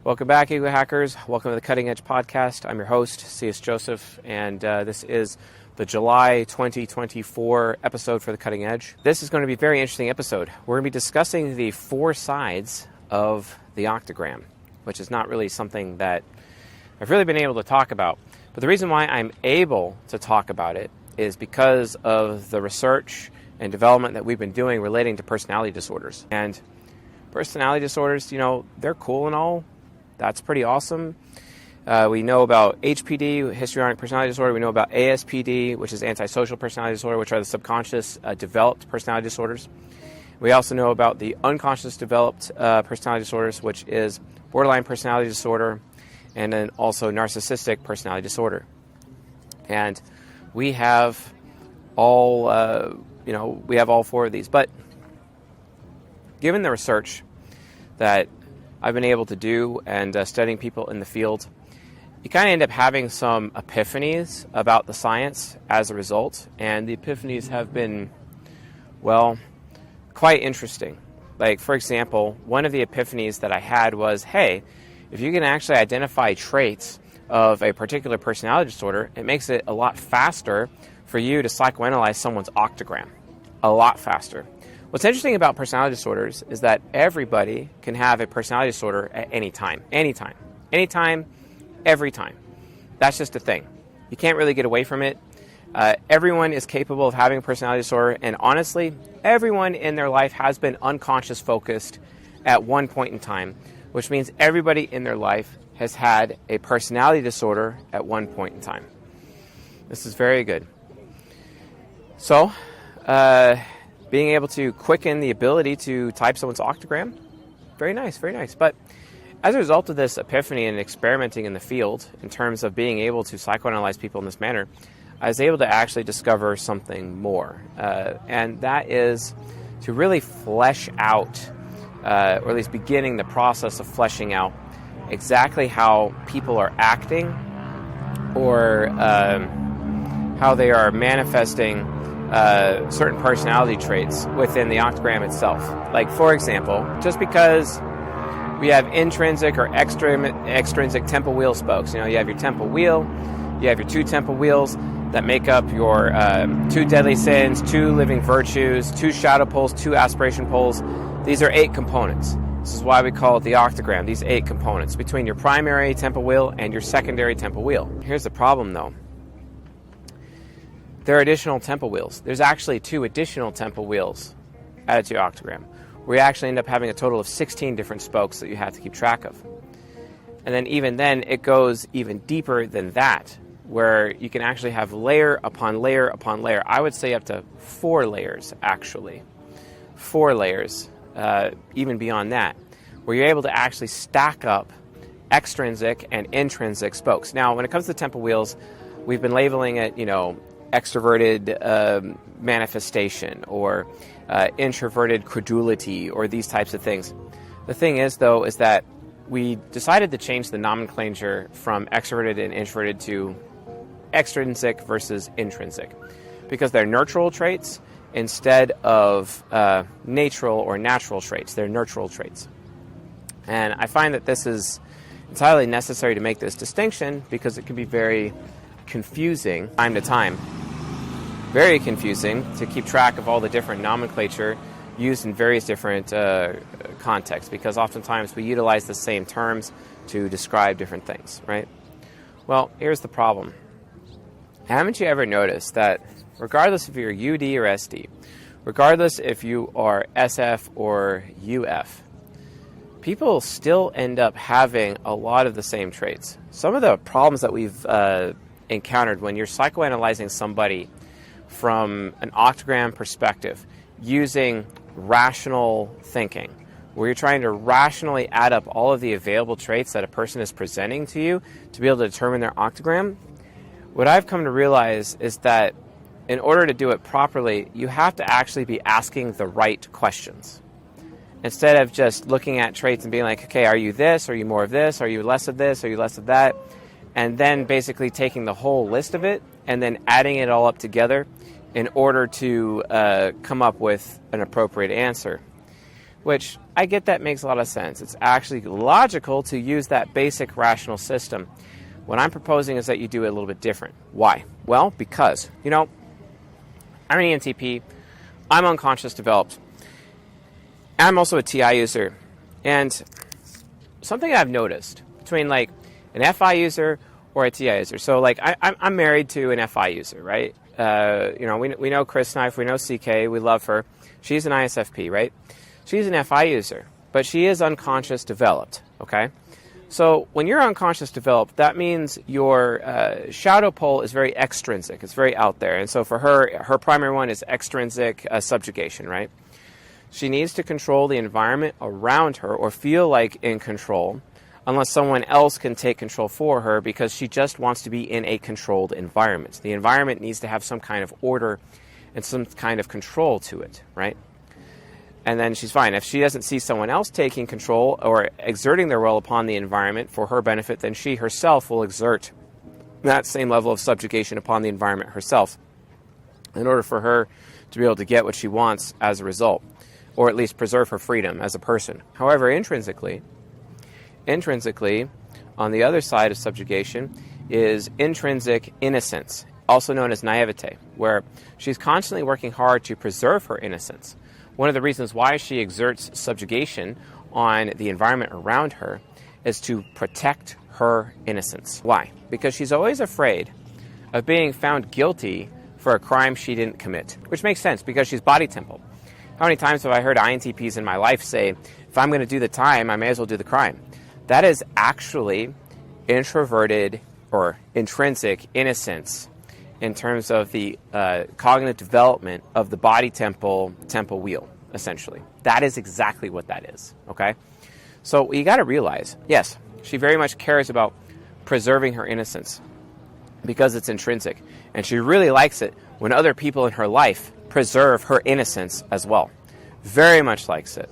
Welcome back, Ego Hackers. Welcome to the Cutting Edge Podcast. I'm your host, C.S. Joseph, and this is the July 2024 episode for the Cutting Edge. This is going to be a very interesting episode. We're going to be discussing the four sides of the Octagram, which is not really something that I've really been able to talk about. But the reason why I'm able to talk about it is because of the research and development that we've been doing relating to personality disorders. And personality disorders, they're cool and all. That's pretty awesome. We know about HPD, histrionic personality disorder. We know about ASPD, which is antisocial personality disorder, which are the subconscious developed personality disorders. We also know about the unconscious developed personality disorders, which is borderline personality disorder, and then also narcissistic personality disorder. And we have all, we have all four of these. But given the research that I've been able to do and studying people in the field, you kind of end up having some epiphanies about the science as a result. And the epiphanies have been, quite interesting. Like, for example, one of the epiphanies that I had was, hey, if you can actually identify traits of a particular personality disorder, it makes it a lot faster for you to psychoanalyze someone's octagram. A lot faster. What's interesting about personality disorders is that everybody can have a personality disorder at any time. Anytime, every time. That's just a thing. You can't really get away from it. Everyone is capable of having a personality disorder, and honestly, everyone in their life has been unconscious focused at one point in time, which means everybody in their life has had a personality disorder at one point in time. This is very good. So, being able to quicken the ability to type someone's octagram, very nice, very nice. But as a result of this epiphany and experimenting in the field, in terms of being able to psychoanalyze people in this manner, I was able to actually discover something more. And that is to really flesh out, or at least beginning the process of fleshing out exactly how people are acting or how they are manifesting certain personality traits within the octagram itself. Like, for example, just because we have intrinsic or extrinsic temple wheel spokes, you have your temple wheel, you have your two temple wheels that make up your two deadly sins, two living virtues, two shadow poles, two aspiration poles. These are 8 components. This is why we call it the octagram, these 8 components between your primary temple wheel and your secondary temple wheel. Here's the problem, though. There are additional temple wheels. There's actually 2 additional temple wheels added to your octagram, where you actually end up having a total of 16 different spokes that you have to keep track of. And then even then, it goes even deeper than that, where you can actually have layer upon layer upon layer. I would say up to 4 layers, actually. 4 layers, even beyond that, where you're able to actually stack up extrinsic and intrinsic spokes. Now, when it comes to temple wheels, we've been labeling it, extroverted manifestation or introverted credulity or these types of things. The thing is, though, is that we decided to change the nomenclature from extroverted and introverted to extrinsic versus intrinsic because they're nurtural traits instead of natural or natural traits. They're nurtural traits. And I find that this is entirely necessary to make this distinction because it can be very confusing time to time. Very confusing to keep track of all the different nomenclature used in various different contexts because oftentimes we utilize the same terms to describe different things, right? Well, here's the problem. Haven't you ever noticed that regardless if you're UD or SD, regardless if you are SF or UF, people still end up having a lot of the same traits. Some of the problems that we've encountered when you're psychoanalyzing somebody from an octagram perspective using rational thinking, where you're trying to rationally add up all of the available traits that a person is presenting to you to be able to determine their octagram, what I've come to realize is that in order to do it properly, you have to actually be asking the right questions. Instead of just looking at traits and being like, okay, are you this? Are you more of this? Are you less of this? Are you less of that? And then basically taking the whole list of it and then adding it all up together in order to come up with an appropriate answer. Which I get that makes a lot of sense. It's actually logical to use that basic rational system. What I'm proposing is that you do it a little bit different. Why? Well, because, I'm an ENTP, I'm unconscious developed, I'm also a TI user, and something I've noticed between like an FI user or a TI user. So like I'm married to an FI user, right? We know Chris Knife, we know CK, we love her. She's an ISFP, right? She's an FI user, but she is unconscious developed, okay? So when you're unconscious developed, that means your shadow pole is very extrinsic. It's very out there. And so for her primary one is extrinsic subjugation, right? She needs to control the environment around her or feel like in control unless someone else can take control for her because she just wants to be in a controlled environment. The environment needs to have some kind of order and some kind of control to it, right? And then she's fine. If she doesn't see someone else taking control or exerting their will upon the environment for her benefit, then she herself will exert that same level of subjugation upon the environment herself in order for her to be able to get what she wants as a result, or at least preserve her freedom as a person. However, intrinsically, on the other side of subjugation is intrinsic innocence, also known as naivete, where she's constantly working hard to preserve her innocence. One of the reasons why she exerts subjugation on the environment around her is to protect her innocence. Why? Because she's always afraid of being found guilty for a crime she didn't commit, which makes sense because she's body temple. How many times have I heard INTPs in my life say, if I'm going to do the time, I may as well do the crime? That is actually introverted or intrinsic innocence in terms of the cognitive development of the body temple wheel, essentially. That is exactly what that is, okay? So you got to realize, yes, she very much cares about preserving her innocence because it's intrinsic. And she really likes it when other people in her life preserve her innocence as well. Very much likes it.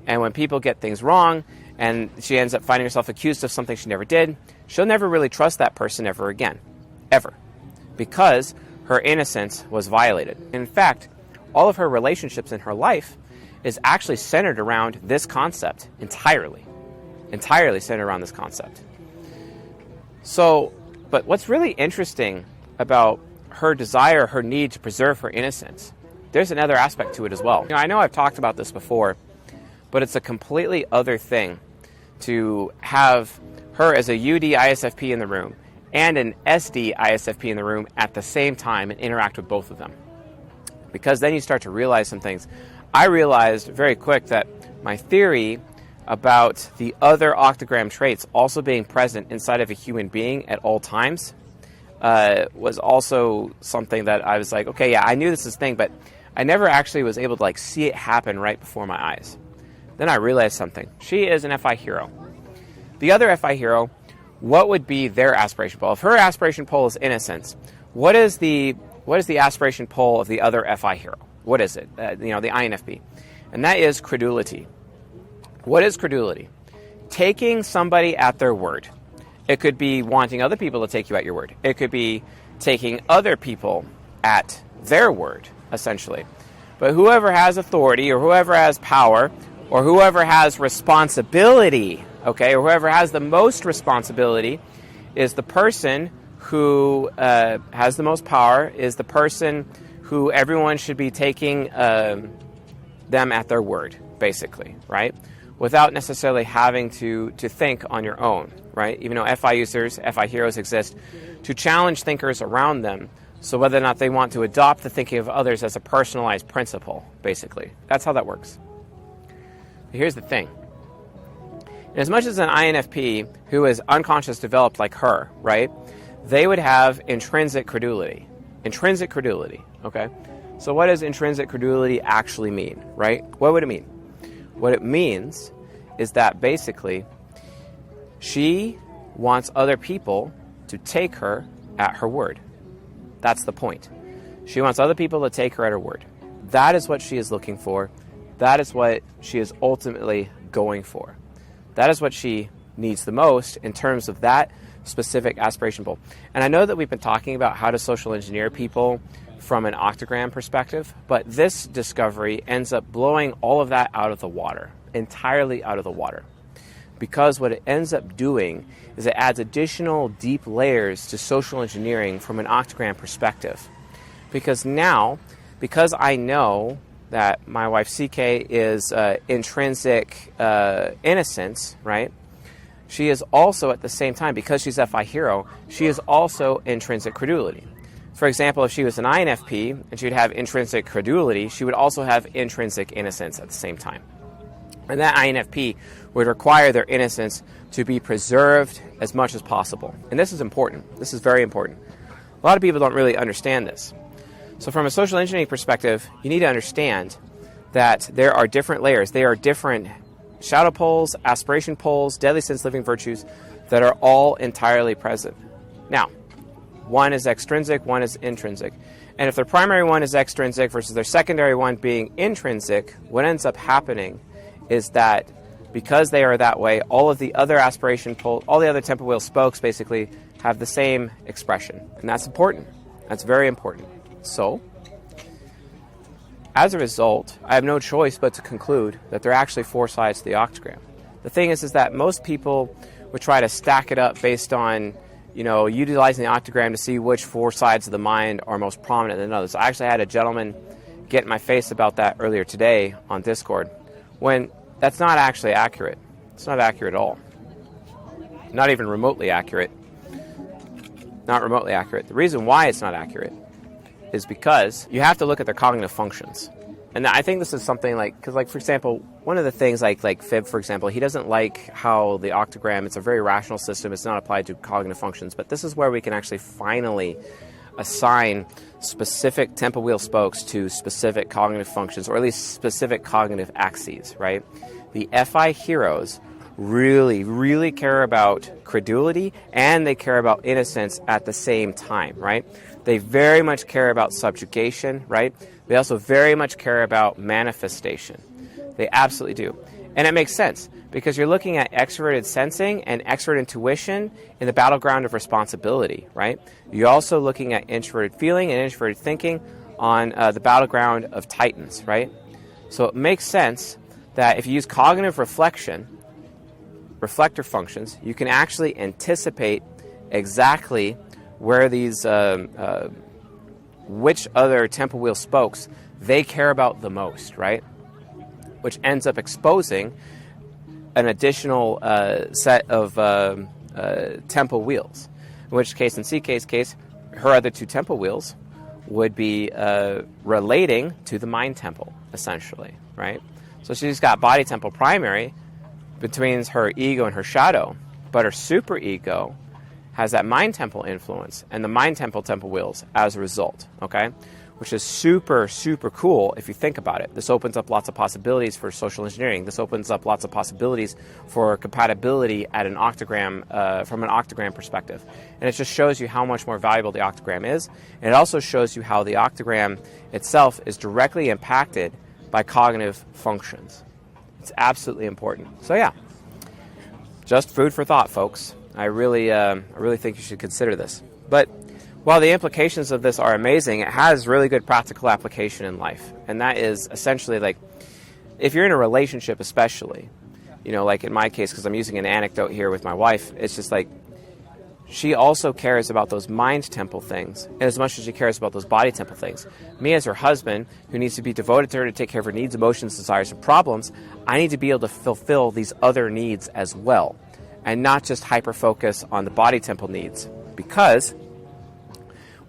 And when people get things wrong and she ends up finding herself accused of something she never did, she'll never really trust that person ever again. Ever. Because her innocence was violated. In fact, all of her relationships in her life is actually centered around this concept entirely. Entirely centered around this concept. So, but what's really interesting about her desire, her need to preserve her innocence, there's another aspect to it as well. I know I've talked about this before, but it's a completely other thing to have her as a UD ISFP in the room and an SD ISFP in the room at the same time and interact with both of them. Because then you start to realize some things. I realized very quick that my theory about the other octagram traits also being present inside of a human being at all times was also something that I was like, okay, yeah, I knew this is a thing, but I never actually was able to see it happen right before my eyes. Then I realized something. She is an FI hero. The other FI hero, what would be their aspiration pole? If her aspiration pole is innocence, what is the aspiration pole of the other FI hero? What is it? The INFP. And that is credulity. What is credulity? Taking somebody at their word. It could be wanting other people to take you at your word. It could be taking other people at their word, essentially. But whoever has authority or whoever has power or whoever has responsibility, okay, or whoever has the most responsibility is the person who has the most power, is the person who everyone should be taking them at their word, basically, right? Without necessarily having to think on your own, right? Even though FI users, FI heroes exist to challenge thinkers around them, so whether or not they want to adopt the thinking of others as a personalized principle, basically. That's how that works. But here's the thing. As much as an INFP who is unconscious developed like her, right, they would have intrinsic credulity. Intrinsic credulity, okay? So what does intrinsic credulity actually mean, right? What would it mean? What it means is that basically she wants other people to take her at her word. That's the point. She wants other people to take her at her word. That is what she is looking for. That is what she is ultimately going for. That is what she needs the most in terms of that specific aspiration pole. And I know that we've been talking about how to social engineer people from an octagram perspective, but this discovery ends up blowing all of that out of the water, entirely out of the water. Because what it ends up doing is it adds additional deep layers to social engineering from an Octagram perspective. Because now, because I know that my wife CK is intrinsic innocence, right? She is also at the same time, because she's FI hero, she is also intrinsic credulity. For example, if she was an INFP and she would have intrinsic credulity, she would also have intrinsic innocence at the same time. And that INFP would require their innocence to be preserved as much as possible. And this is important. This is very important. A lot of people don't really understand this. So from a social engineering perspective, you need to understand that there are different layers. There are different shadow poles, aspiration poles, deadly sins, living virtues that are all entirely present. Now, one is extrinsic, one is intrinsic. And if their primary one is extrinsic versus their secondary one being intrinsic, what ends up happening is that because they are that way, all of the other aspiration poles, all the other temple wheel spokes basically have the same expression. And that's important. That's very important. So, as a result, I have no choice but to conclude that there are actually 4 sides to the octagram. The thing is that most people would try to stack it up based on, utilizing the octagram to see which 4 sides of the mind are most prominent than others. I actually had a gentleman get in my face about that earlier today on Discord, when that's not actually accurate. It's not accurate at all. Not even remotely accurate. Not remotely accurate. The reason why it's not accurate is because you have to look at their cognitive functions. And I think this is something because for example, one of the things like Fib, for example, he doesn't like how the octagram, it's a very rational system, it's not applied to cognitive functions, but this is where we can actually finally assign specific temple wheel spokes to specific cognitive functions, or at least specific cognitive axes, right? The FI heroes really, really care about credulity, and they care about innocence at the same time, right? They very much care about subjugation, right? They also very much care about manifestation. They absolutely do. And it makes sense, because you're looking at extroverted sensing and extrovert intuition in the battleground of responsibility, right? You're also looking at introverted feeling and introverted thinking on the battleground of titans, right? So it makes sense that if you use cognitive reflection, reflector functions, you can actually anticipate exactly where these, which other temple wheel spokes they care about the most, right? Which ends up exposing an additional set of temple wheels. In which case, in CK's case, her other 2 temple wheels would be relating to the mind temple, essentially, right? So she's got body temple primary between her ego and her shadow, but her super ego has that mind temple influence and the mind temple wheels as a result, okay? Which is super, super cool if you think about it. This opens up lots of possibilities for social engineering. This opens up lots of possibilities for compatibility at an octagram, from an octagram perspective. And it just shows you how much more valuable the octagram is. And it also shows you how the octagram itself is directly impacted by cognitive functions. It's absolutely important. So yeah, just food for thought, folks. I really think you should consider this. But while the implications of this are amazing, it has really good practical application in life. And that is essentially if you're in a relationship especially, like in my case, because I'm using an anecdote here with my wife, it's just she also cares about those mind temple things as much as she cares about those body temple things. Me as her husband, who needs to be devoted to her to take care of her needs, emotions, desires, and problems, I need to be able to fulfill these other needs as well, and not just hyper-focus on the body temple needs. Because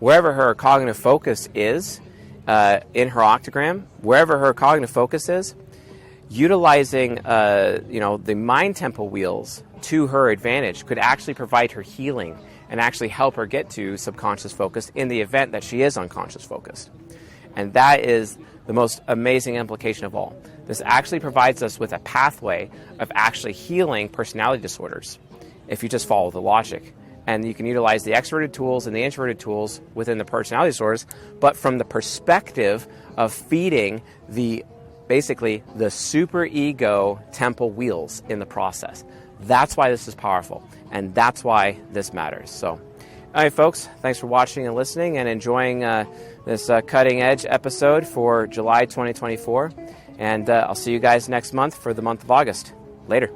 wherever her cognitive focus is in her octagram, wherever her cognitive focus is, utilizing the mind temple wheels to her advantage could actually provide her healing and actually help her get to subconscious focus in the event that she is unconscious focused. And that is the most amazing implication of all. This actually provides us with a pathway of actually healing personality disorders if you just follow the logic. And you can utilize the extroverted tools and the introverted tools within the personality disorders, but from the perspective of feeding basically the super ego temple wheels in the process. That's why this is powerful, and that's why this matters. So, all right, folks, thanks for watching and listening and enjoying this cutting edge episode for July 2024. And I'll see you guys next month for the month of August. Later.